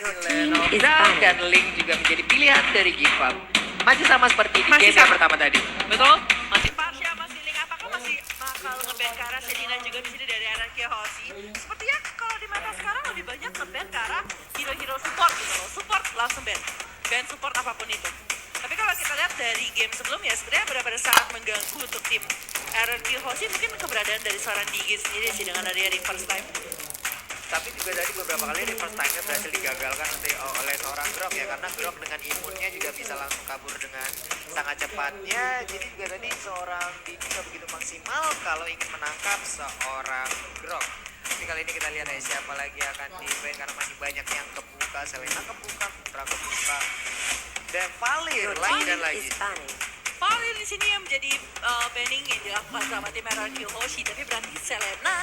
Lenoda dan Link juga menjadi pilihan dari Gifam. Masih sama seperti di game yang pertama tadi. Betul, masih Pasha, masih Link. Apakah masih bakal nge-ban ke arah Selina juga di sini dari arah Kiyoshi? Sepertinya kalau di meta sekarang lebih banyak nge-ban ke arah hero-hero support gitu loh. Support langsung ban. Ban support apapun itu. Tapi kalau kita lihat dari game sebelumnya, sebenarnya benar-benar sangat mengganggu untuk tim RRQ Hoshi. Mungkin keberadaan dari seorang Digi sendiri sih dengan adanya reverse time. Tapi juga tadi beberapa kali reverse time-nya berhasil digagalkan oleh seorang Grok ya. Karena Grok dengan imunnya juga bisa langsung kabur dengan sangat cepatnya. Jadi juga tadi seorang Digi nggak begitu maksimal kalau ingin menangkap seorang Grok. Tapi kali ini kita lihat ya siapa lagi akan di-ban karena masih banyak yang kebuka. Selena kebuka, Putra kebuka. Dan Valir lagi dan lagi. Valir di sini yang menjadi banning yang dilakukan sama tim RRQ Hoshi. Tapi berarti Selena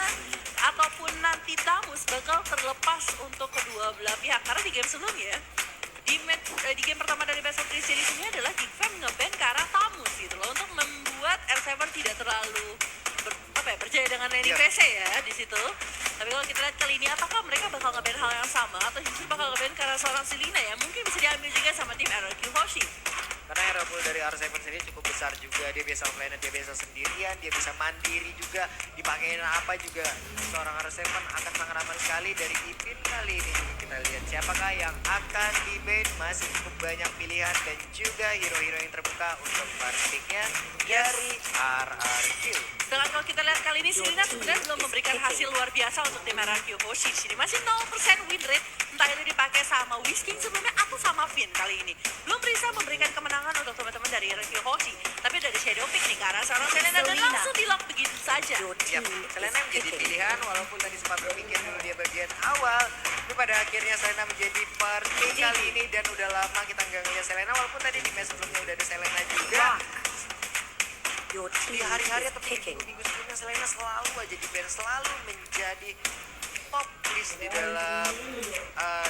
ataupun nanti Tamus bakal terlepas untuk kedua belah pihak. Karena di game sebelumnya, di game pertama dari Best of 3 series ini adalah Gifam nge-ban ke arah Tamus gitu loh. Untuk membuat R7 tidak terlalu berjaya dengan lane PC ya di situ. Tapi kalau kita lihat kali ini, apakah mereka bakal nge-ban hal yang sama atau justru bakal nge-ban karena seorang Selena ya mungkin bisa diambil juga sama tim RRQ Hoshi. Karena hero pool dari R7 sendiri cukup besar juga. Dia bisa offline, dia bisa sendirian, dia bisa mandiri juga. Dipakein apa juga. Seorang R7 akan sangat aman sekali dari Ipin kali ini. Kita lihat siapakah yang akan di-ban. Masih cukup banyak pilihan dan juga hero-hero yang terbuka untuk first pick-nya dari RRQ. Sedangkan kalau kita lihat kali ini Selena sebenarnya belum memberikan hasil luar biasa untuk tim RRQ Hoshi. Di sini masih 0% win rate. Entah itu dipakai sama Whisking sebelumnya atau sama Finn kali ini. Belum bisa memberikan kemenangan untuk teman-teman dari RRQ Hoshi. Tapi dari Shadow Pick nih ke arah seorang Selena dan langsung di-lock begitu saja. Yap, Selena menjadi pilihan walaupun tadi sempat berpikir dulu dia bagian awal. Tapi pada akhirnya Selena menjadi first pick kali ini dan udah lama kita nggak ngeliat Selena walaupun tadi di match sebelumnya udah ada Selena juga. Di hari-hari atau minggu sebelumnya Selena selalu aja di ban, selalu menjadi top list di dalam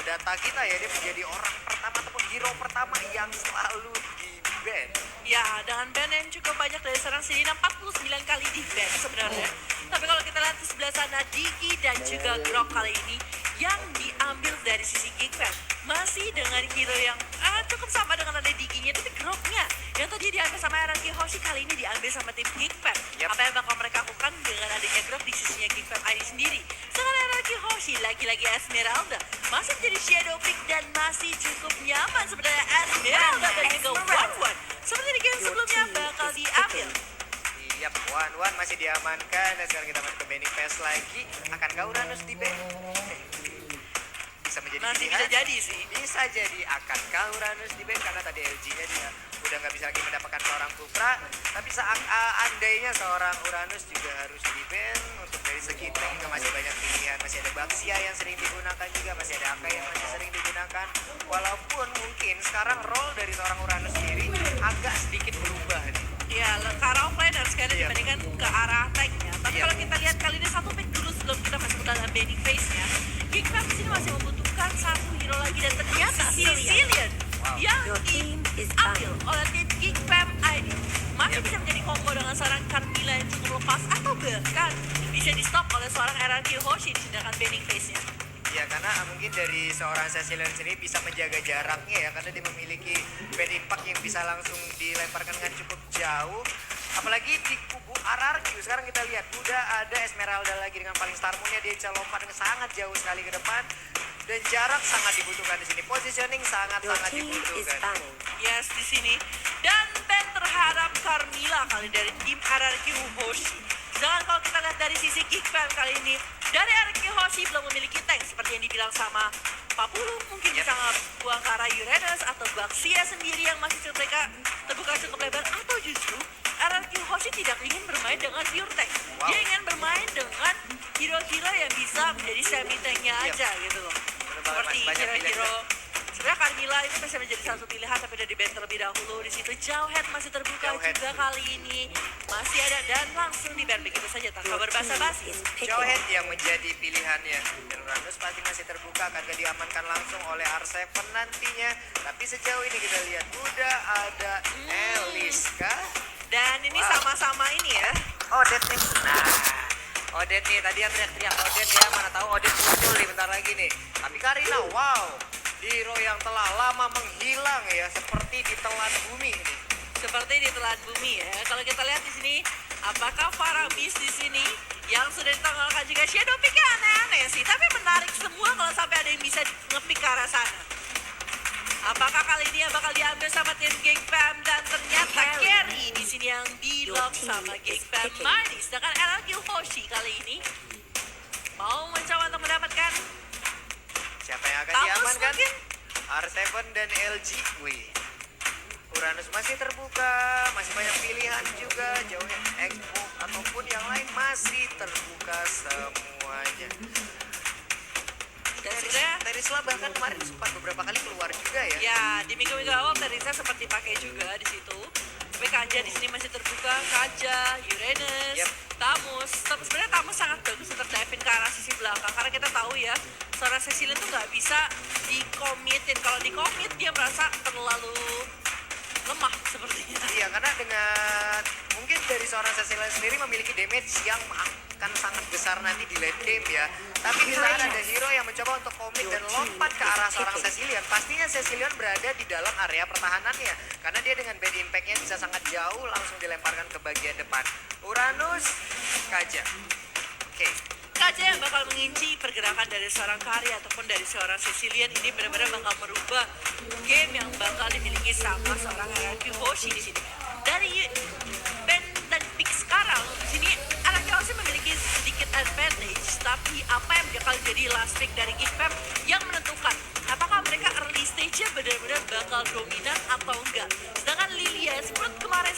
data kita ya. Dia menjadi orang pertama ataupun hero pertama yang selalu di ban. Ya, dengan ban yang cukup banyak dari seorang Selena, 49 kali di ban sebenarnya. Tapi kalau kita lihat di sebelah sana, Digi dan juga Grok kali ini yang diambil dari sisi Gigfam masih dengan hero yang cukup sama dengan ada Diginya, tapi Groknya yang tadi diambil sama RRQ Hoshi kali ini diambil sama tim Gigfam. Apa yang bakal mereka lakukan dengan adanya Grok di sisinya Gigfam ID sendiri? Sedangkan RRQ Hoshi lagi-lagi Esmeralda masih menjadi shadow pick dan masih cukup nyaman sebenarnya Esmeralda dan juga One-One seperti di game sebelumnya bakal diambil. Yap, One masih diamankan dan sekarang kita masuk ke banning phase lagi. Akankah Uranus di ban? Bisa menjadi Masih pilihan. bisa jadi sih. Bisa jadi akankah Uranus di ban karena tadi LG-nya dia udah nggak bisa lagi mendapatkan seorang Putra. Tapi andainya seorang Uranus juga harus di ban. Untuk dari segi tank juga masih banyak pilihan. Masih ada Baxia yang sering digunakan juga, masih ada Akai yang masih sering digunakan. Walaupun mungkin sekarang role dari seorang Uranus sendiri agak sedikit berubah nih. Ya, ke arah offliner sekali dibandingkan ke arah tank-nya. Tapi kalau kita lihat kali ini satu pick dulu sebelum kita masuk ke dalam banning phase-nya. Gigfam di sini masih membutuhkan satu hero lagi dan ternyata Sicilian yang diambil oleh tim Gigfam ID masih bisa menjadi combo dengan seorang Carmilla yang cukup lepas atau bahkan bisa di stop oleh seorang RRQ Hoshi di sedangkan banning phase-nya. Ya karena mungkin dari seorang Cecilian sendiri bisa menjaga jaraknya ya, karena dia memiliki bad impact yang bisa langsung dilemparkan dengan cukup jauh. Apalagi di kubu RRQ sekarang kita lihat udah ada Esmeralda lagi dengan paling star moon-nya, dia bisa lompat dengan sangat jauh sekali ke depan dan jarak sangat dibutuhkan di sini. Positioning sangat-sangat dibutuhkan. Yes, di sini. Dan ban terhadap Carmilla kali dari tim RRQ Hoshi. Sedangkan kalau kita lihat dari sisi Gigfam kali ini, dari RRQ Hoshi belum memiliki tank seperti yang dibilang sama Pak Pulu, mungkin bisa buang ke arah Uranus atau Baxia sendiri yang masih mereka terbuka cukup lebar, atau justru RRQ Hoshi tidak ingin bermain dengan pure tank. Dia ingin bermain dengan hero-hero yang bisa menjadi semi tanknya aja gitu loh. Seperti hero-hero sebenarnya Carmilla itu bisa menjadi satu pilihan tapi udah di-ban terlebih dahulu. Di situ Jauhead masih terbuka juga kali ini. Masih ada dan langsung di-ban begitu saja tanpa berbasa-basi. Jauhead yang menjadi pilihannya. Dan Uranus pasti masih terbuka akan diamankan langsung oleh R7 nantinya. Tapi sejauh ini kita lihat udah ada Eliska. Dan ini sama-sama ini ya. Odette nih. Nah, Odette nih tadi yang teriak-teriak Odette ya, mana tahu Odette muncul nih bentar lagi nih. Tapi Karina, wow. hero yang telah lama menghilang ya, seperti ditelan bumi ini. Seperti ditelan bumi ya. Kalau kita lihat di sini, apakah Farah Beast di sini yang sudah ditanggalkan juga Shadow Pick-nya aneh-aneh sih. Tapi menarik semua kalau sampai ada yang bisa nge-pick ke arah sana. Apakah kali ini bakal diambil sama tim Geng Fam, dan ternyata Carry di sini yang di-lock sama Geng Fam Mighty. Sedangkan LRQ Hoshi kali ini mau mencoba untuk mendapatkan Siapa yang akan Tamus diamankan? mungkin? R7 dan LG. Wih. Uranus masih terbuka, masih banyak pilihan juga. Jauhnya Xbox ataupun yang lain masih terbuka semuanya. Dan sebenarnya Terisla bahkan kemarin sempat beberapa kali keluar juga ya. ya di minggu-minggu awal Teresa sempat dipakai juga di situ. Tapi Kaja di sini masih terbuka. Kaja, Uranus, Yep. Tamus. Sebenarnya Tamus sangat bagus untuk dive ke arah sisi belakang karena kita tahu ya seorang Cecilia tuh nggak bisa dikomitin. Kalau dikomit dia merasa terlalu lemah sepertinya. Iya, karena dengan mungkin dari seorang Cecilia sendiri memiliki damage yang akan sangat besar nanti di late game ya. Tapi di sana ada hero yang mencoba untuk komit dan lompat ke arah seorang Cecilion. Pastinya Cecilion berada di dalam area pertahanannya. Karena dia dengan bad impact-nya bisa sangat jauh, langsung dilemparkan ke bagian depan. Uranus, Kaja. Oke. Kaja yang bakal menginci pergerakan dari seorang Kari ataupun dari seorang Cecilian ini benar-benar bakal merubah game yang bakal dimiliki sama seorang RRQ Hoshi di sini. Dari band dan pick sekarang di sini RRQ Hoshi memiliki sedikit advantage, tapi apa yang bakal jadi last pick dari Geek Fam yang menentukan apakah mereka early stage-nya benar-benar bakal dominan atau enggak. Sedangkan Lilia seperti kemarin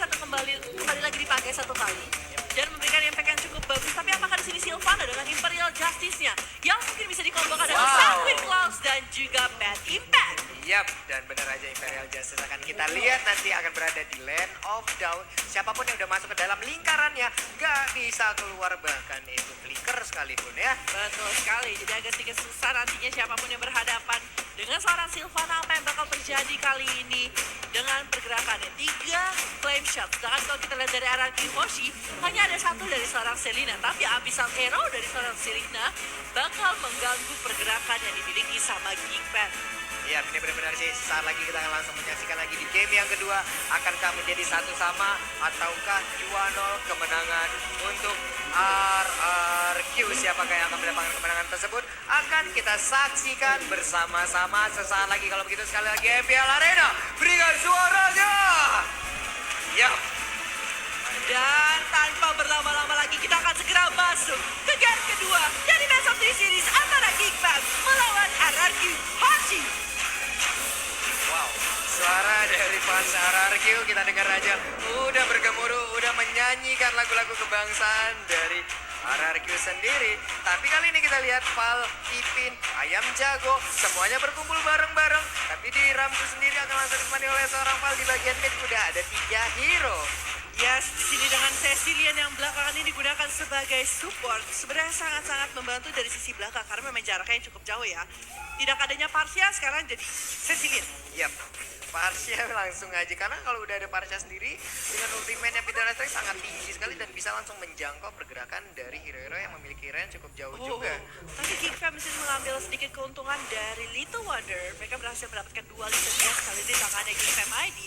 kembali lagi dipakai satu kali dan memberikan impact yang cukup bagus. Tapi apakah di sini Sylvana dengan Imperial Justice-nya yang mungkin bisa dikombokan dengan Sanguine Claws dan juga Bad Impact? Yap, dan benar aja Imperial Justice akan kita lihat nanti akan berada di Land of Down. Siapapun yang udah masuk ke dalam lingkarannya gak bisa keluar, bahkan itu flicker sekalipun ya. Betul sekali, jadi agak sedikit susah nantinya siapapun yang berhadapan dengan seorang Sylvana. Apa yang bakal terjadi kali ini dengan pergerakannya? 3 claim shot. Sedangkan kalau kita lihat dari RRQ Hoshi, hanya ada satu dari seorang Selena. Tapi Abyssal Arrow dari seorang Selena bakal mengganggu pergerakan yang dimiliki sama Geek Fam. Ya, ini benar-benar sih. Saat lagi kita akan langsung menyaksikan lagi di game yang kedua. Akankah menjadi satu sama ataukah 2-0 kemenangan untuk RRQ? Siapakah yang akan mendapatkan kemenangan tersebut? Akan kita saksikan bersama-sama sesaat lagi. Kalau begitu sekali lagi MPL Arena, berikan suaranya. Ya. Dan tanpa berlama-lama lagi kita akan segera masuk ke game kedua dari Best of 3 Series antara Geek Fam melawan RRQ Hoshi. Wow, suara dari fans RRQ kita dengar aja udah bergemuruh, udah menyanyikan lagu-lagu kebangsaan dari RRQ sendiri. Tapi kali ini kita lihat Val, Ipin, Ayam Jago semuanya berkumpul bareng-bareng. Tapi di Ramku sendiri akan langsung ditemani oleh seorang Val. Di bagian mid udah ada 3 hero. Yes, di sini dengan Cecilian yang belakangan ini digunakan sebagai support sebenarnya sangat-sangat membantu dari sisi belakang karena memang jaraknya yang cukup jauh ya. Tidak adanya Parsia sekarang jadi Cecilian. Yap, Parsia langsung aja. Karena kalau udah ada Parsia sendiri dengan ultimate-nya Peter Electric sangat tinggi sekali dan bisa langsung menjangkau pergerakan dari hero-hero yang memiliki range cukup jauh juga. Tapi Geek Fam bisa mengambil sedikit keuntungan dari Little Wonder. Mereka berhasil mendapatkan 2 Little Gas kali ini tangannya Geek Fam ID.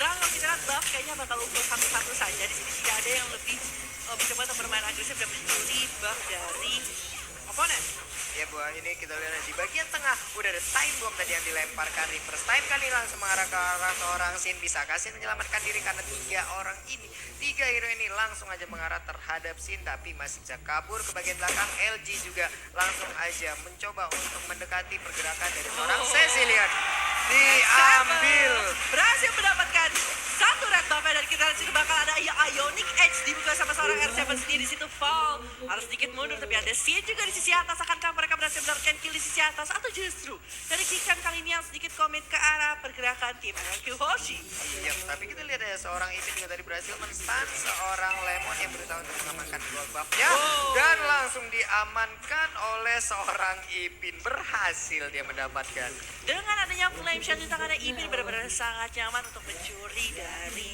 Dan kalau kita lihat buff kayaknya bakal unggul satu-satu saja. Di sini tidak ada yang lebih mencoba untuk bermain agresif dan mencuri buff dari oponen. Ya buah ini kita lihat di bagian tengah udah ada time bomb tadi yang dilemparkan reverse time kali langsung mengarah ke arah seorang Sin. Bisa kasih menyelamatkan diri karena 3 orang ini, 3 hero ini langsung aja mengarah terhadap Sin tapi masih bisa kabur ke bagian belakang. LG juga langsung aja mencoba untuk mendekati pergerakan dari seorang Cecilian. Diambil. Berhasil mendapatkan satu red buff dan kita lihat sini bakal ada Ionic Edge dibuka sama seorang R7 sendiri. Di situ Fall harus sedikit mundur tapi ada Sin juga di sisi atas. Akankah mereka berhasil mendapatkan kill di sisi atas atau justru dari Geek Fam kali ini yang sedikit komit ke arah pergerakan tim RRQ Hoshi. Iya, tapi kita lihat ya seorang Ipin juga tadi berhasil men-stun seorang Lemon yang berusaha untuk mengamankan dua buff-nya. Dan langsung diamankan oleh seorang Ipin. Berhasil dia mendapatkan. Dengan adanya flame shot di tangannya, Ipin benar-benar sangat nyaman untuk mencuri dari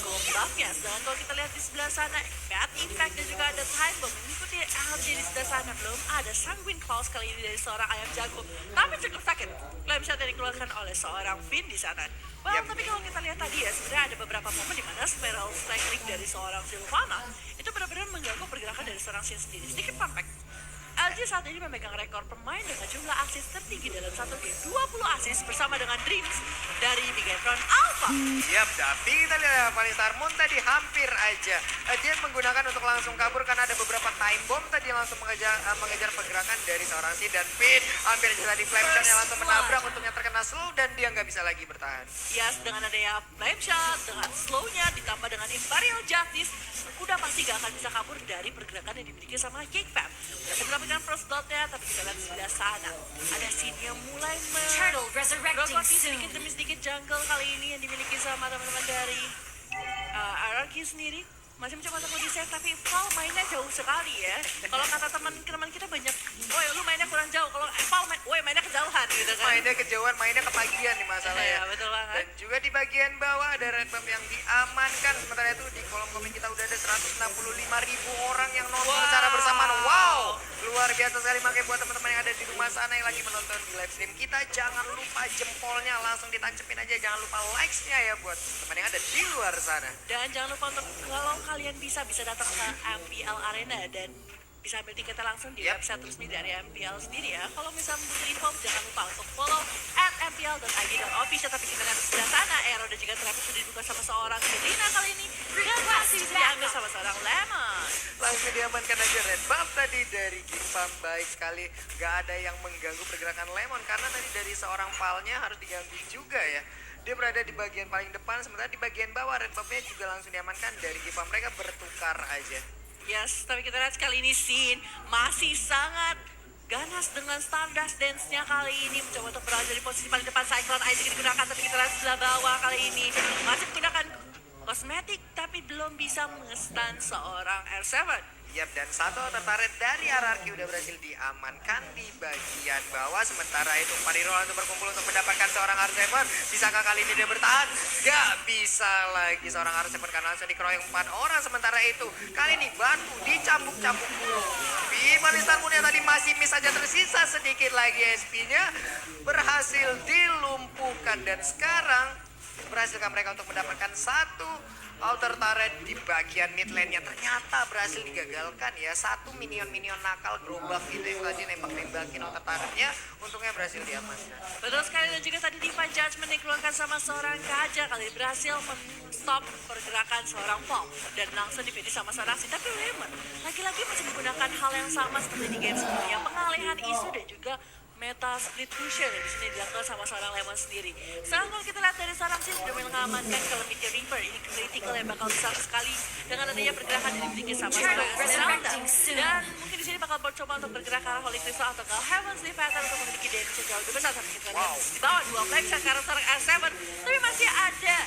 gold buff-nya. Dan kalau kita lihat di sebelah sana, Bad Impact dan juga ada Time Bomb mengikuti LJ di sebelah sana. Belum ada Sanguine Claws kali ini dari seorang ayam jago, tapi cukup sakit flame shot yang dikeluarkan oleh seorang Finn di sana. Well, tapi kalau kita lihat tadi ya, sebenarnya ada beberapa momen di mana Spiral Strike dari seorang Sylvana itu benar-benar mengganggu pergerakan dari seorang Sin sendiri. Sedikit fun fact, LG saat ini memegang rekor pemain dengan jumlah assist tertinggi dalam satu game, 20 assist bersama dengan Dreams dari Bigetron Alpha. Yap, tapi kita lihat Palistar Moon tadi hampir aja dia menggunakan untuk langsung kabur karena ada beberapa time bomb tadi yang langsung mengejar pergerakan dari seorang Si dan Pin. Hampir aja tadi flame shot yang langsung menabrak, untungnya terkena slow dan dia nggak bisa lagi bertahan. Yes, dengan adanya flame shot, dengan slownya ditambah dengan Imperial Justice, udah pasti gak akan bisa kabur dari pergerakan yang dimiliki sama Kickfam. Udah mendapatkan first dot-nya, tapi kita lihat di sebelah sana ada scene yang mulai Turtle resurrecting berokasi soon. sedikit demi sedikit jungle kali ini yang dimiliki sama teman-teman dari RRQ sendiri. Masih mencoba untuk di-save, tapi Val mainnya jauh sekali ya. Kalau kata teman-teman kita banyak, woi lu mainnya kurang jauh. Kalau Val mainnya kejauhan gitu kan. Mainnya kejauhan, mainnya kepagian nih masalahnya. Iya, betul banget. Dan juga di bagian bawah ada red buff yang diamankan. Sementara itu di kolom komen kita udah ada 165.000 orang yang nonton secara bersamaan. Wow, luar biasa sekali. Makanya buat teman-teman yang ada di rumah sana yang lagi menonton di live stream kita, jangan lupa jempolnya langsung ditancepin aja. Jangan lupa likes-nya ya buat teman yang ada di luar sana. Dan jangan lupa untuk kalau kalian bisa datang ke MPL Arena dan bisa ambil tiketnya langsung di website resmi dari MPL sendiri ya. Kalau misalnya butuh info, jangan lupa untuk follow @mpl.id.official. Tapi kita lihat di sebelah sana, Aero dan juga Travis sudah dibuka sama seorang Serena kali ini. Dan masih bisa diambil sama seorang Lemon. Langsung diamankan aja red buff tadi dari Gipam. Baik sekali, gak ada yang mengganggu pergerakan Lemon karena tadi dari seorang Valnya harus diganggu juga ya. Dia berada di bagian paling depan, sementara di bagian bawah red buff-nya juga langsung diamankan dari Gipam. Mereka bertukar aja. Yes, tapi kita lihat sekali ini Sin masih sangat ganas dengan Stardust Dance-nya kali ini. Mencoba untuk berada di posisi paling depan. Cyclone Isaac digunakan, tapi kita lihat sebelah bawah kali ini masih menggunakan kosmetik, tapi belum bisa mengestan seorang R7. Yap, dan satu tertarik dari RRQ udah berhasil diamankan di bagian bawah. Sementara itu Pariro langsung berkumpul untuk mendapatkan seorang R7. Bisakah kali ini dia bertahan? Gak bisa lagi seorang R7 karena langsung dikeroyok 4 orang. Sementara itu kali ini batu dicambuk-cambuk dulu. Palistar Moon yang tadi masih miss aja, tersisa sedikit lagi SP-nya. Berhasil dilumpuhkan dan sekarang berhasilkan mereka untuk mendapatkan satu outer turret di bagian mid lane-nya. Ternyata berhasil digagalkan ya. Satu minion-minion nakal gerobak itu yang tadi nembak-nembakin outer turret-nya. Untungnya berhasil diamankan. Betul sekali, dan juga tadi Divine Judgment dikeluarkan sama seorang Kaja kali ini berhasil stop pergerakan seorang Paul dan langsung dipilih sama seorang Si. Tapi Lemon lagi-lagi masih menggunakan hal yang sama seperti di game sebelumnya, pengalihan isu dan juga meta split pusher yang di sini dilakukan sama seorang Lemon sendiri. Sekarang kalau kita lihat dari seorang Si sudah mengamankan Calamity Reaper, ini critical yang bakal besar sekali dengan adanya pergerakan yang dimiliki sama seorang Esmeralda. Dan mungkin di sini bakal mencoba untuk bergerak ke arah Holy Crystal atau ke Heaven's Leviathan untuk memiliki damage yang jauh lebih besar. Tapi kita lihat di bawah dua flank shot karena seorang R7, tapi masih ada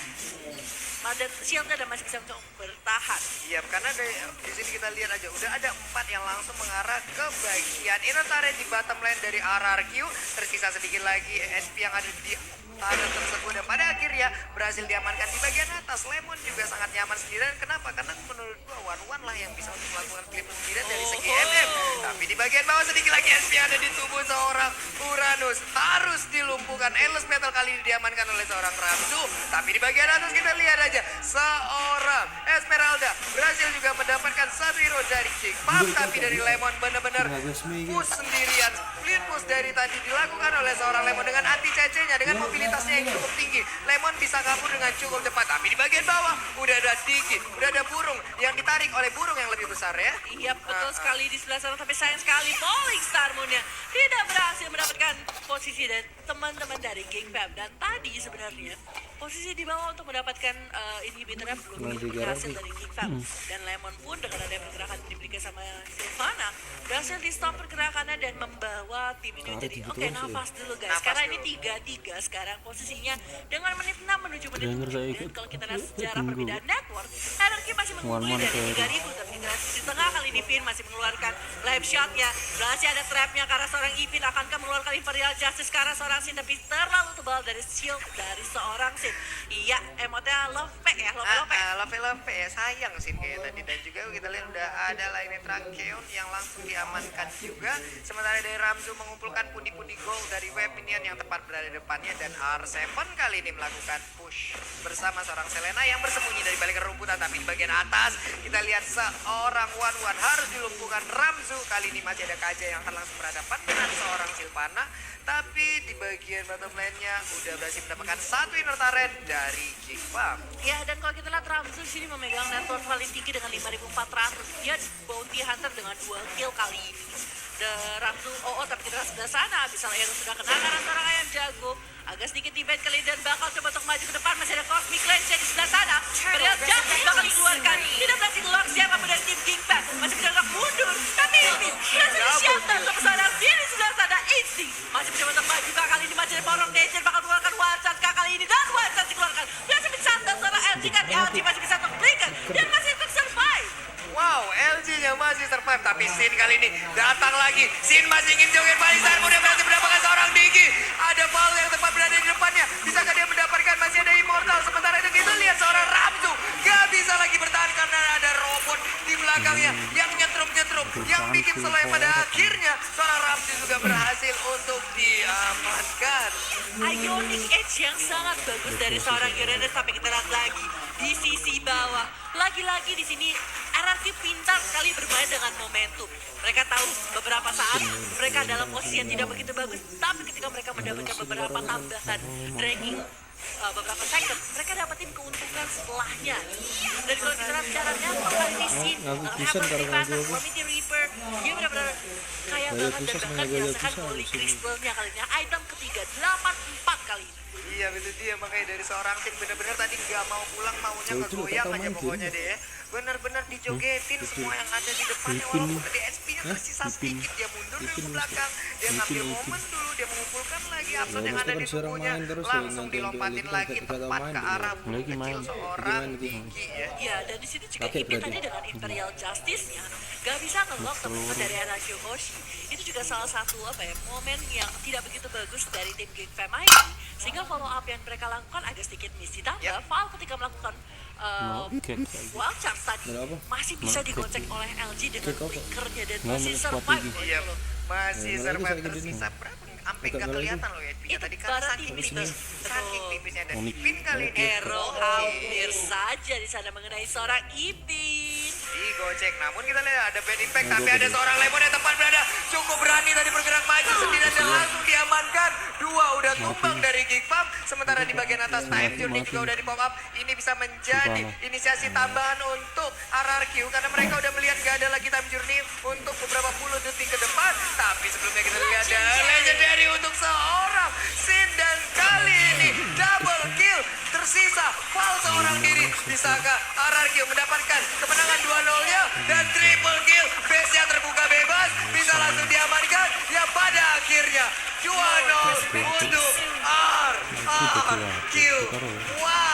dan shieldnya dan masih bisa untuk bertahan. Iya, karena di sini kita lihat aja udah ada 4 yang langsung mengarah ke bagian inner turret di bottom lane dari RRQ. Tersisa sedikit lagi SP yang ada di turret tersebut dan pada akhirnya berhasil diamankan di bagian atas. Lemon juga sangat nyaman sendirian. Kenapa? Karena menurut gua one-one lah yang bisa untuk melakukan clip sendirian dari segi MM. Tapi di bagian bawah sedikit lagi SP yang ada di tubuh seorang Uranus harus dilumpuhkan. Endless Metal kali ini diamankan oleh seorang Ramzu. Tapi di bagian atas kita lihat aja seorang Esmeralda berhasil juga mendapatkan satu hero dari King Pop. Tapi dari Lemon benar-benar push sendirian. Split push dari tadi dilakukan oleh seorang Lemon dengan anti CC-nya, dengan mobilitasnya yang cukup tinggi. Lemon bisa kabur dengan cukup cepat. Tapi di bagian bawah udah ada Diki, udah ada burung yang ditarik oleh burung yang lebih besar ya. Iya, betul sekali di sebelah sana, tapi sayang sekali Falling Star Moon-nya tidak berhasil mendapatkan posisi dan teman-teman dari King Pam. Dan tadi sebenarnya posisi di bawah untuk mendapatkan inhibitornya belum berhasil dari King Fam. Dan Lemon pun dengan ada pergerakan yang diberikan sama Silvana berhasil di stop pergerakannya dan membawa tim ini jadi oke, nafas dulu guys. Nafas Karena ini dulu. 3-3 sekarang posisinya dengan menit 6 menuju menit 7. Dan kalau kita lihat sejarah perbedaan network, Anarchy masih mengungguli dari 3.000, tapi di tengah kali ini Pin masih mengeluarkan live shotnya. Masih ada trapnya karena seorang Ipin akankah mengeluarkan Imperial Justice karena seorang Sin, tapi terlalu tebal dari shield dari seorang Sin. Iya, emotnya love ya, Love ya, sayang sih kayak tadi. Dan juga kita lihat udah ada lainnya Trakeon yang langsung diamankan juga. Sementara dari Ramzu mengumpulkan pundi-pundi gold dari web minion yang tepat berada di depannya. Dan R7 kali ini melakukan push bersama seorang Selena yang bersembunyi dari balik rumputan. Tapi di bagian atas kita lihat seorang One harus dilumpuhkan. Ramzu kali ini masih ada Kaja yang akan langsung berhadapan dengan seorang Silvana. Tapi di bagian bottom lane-nya udah berhasil mendapatkan satu inner turret dari King Fam. Ya, dan kalau kita lihat Ramzu sini memegang network paling tinggi dengan 5.400. Dia bounty hunter dengan 2 kill kali ini. Ramzu, tapi kita sebelah sana. Bisa Hero sudah kena karena seorang ayam jago. Agak sedikit debate kali dan bakal coba untuk maju ke depan. Masih ada Cosmic Lens di sebelah sana. Real Justice bakal dikeluarkan. Tidak berhasil keluar siapapun dari tim King Fam. Masih bergerak mundur. Tapi ini berhasil di-shelter sama seorang diri sebelah sana. Insti masih mencoba untuk maju. Kali ini masih ada Porong Nation bakal mengeluarkan one shot kali ini. Dan one shot dikeluarkan. Berhasil mencantel seorang LG kan. LG masih bisa untuk berikan. Dan masih untuk survive. Wow, LG-nya masih survive. Tapi Sin kali ini datang lagi. Sin masih ingin joget balisan. Mudah berhasil mendapatkan seorang Digi. Ada Paul yang tepat berada di depannya. Bisakah dia mendapatkan? Masih ada Immortal. Sementara itu kita lihat seorang Ramzu gak bisa lagi bertahan karena ada robot di belakangnya yang nyetrum-nyetrum. Yang bikin selai pada akhirnya seorang Ramzu juga berhasil untuk diamankan. Ionic Edge yang sangat bagus dari seorang Uranus. Tapi kita lihat lagi di sisi bawah. Lagi-lagi di sini RRQ pintar sekali bermain dengan momentum. Mereka tahu beberapa saat mereka dalam posisi yang tidak begitu bagus, tapi ketika mereka mendapatkan beberapa tambahan dragging beberapa second, mereka dapetin keuntungan setelahnya. Dan kalau kita lihat caranya, kali ini Sin, Hammer Divana, Committee Reaper, dia benar-benar kaya banget dan bahkan dirasakan Holy Crystal-nya kali ini. Item ketiga, 84 kali ini. Iya, itu dia. Makanya dari seorang Sin benar-benar tadi nggak mau pulang, maunya ngegoyang aja pokoknya deh ya. Benar-benar dijogetin semua yang ada di depannya. Walaupun tadi SP-nya tersisa sedikit, dia mundur dulu ke belakang. Dia ngambil momen dulu, dia mengumpulkan lagi absen yang ada di tubuhnya. Langsung dilompatin lagi tepat ke arah bulu kecil seorang Diki ya. Iya, dan di sini juga Ipin tadi dengan Imperial Justice-nya gak bisa nge-lock teman-teman dari Anarchy Hoshi. Itu juga salah satu momen yang tidak begitu bagus dari tim King Fam ini. Sehingga follow up yang mereka lakukan agak sedikit miss. Ditambah Val ketika melakukan wild chance tadi masih bisa digocek oleh LG dengan flickernya dan masih survive. Iya, masih survive tersisa berapa? Sampai nggak kelihatan loh ya. Ya tadi kan saking tipisnya dan Ipin kali ini. Arrow hampir saja di sana mengenai seorang Ipin. Digocek, namun kita lihat ada bad impact, tapi ada seorang Lemon yang tepat berada. Cukup berani tadi bergerak maju sendirian dan langsung diamankan. Dua udah tumbang dari King Fam. Sementara di bagian atas Time Journey juga udah di pop up. Ini bisa menjadi inisiasi tambahan untuk RRQ karena mereka udah melihat gak ada lagi Time Journey untuk beberapa puluh detik ke depan. Tapi sebelumnya kita lihat ada Legendary untuk seorang Sin, dan kali ini double kill. Tersisa Val seorang diri. Bisakah RRQ mendapatkan kemenangan 2-0-nya dan triple kill? Base-nya terbuka bebas, bisa langsung diamankan. Ya pada akhirnya 2-0 untuk RRQ. Wow.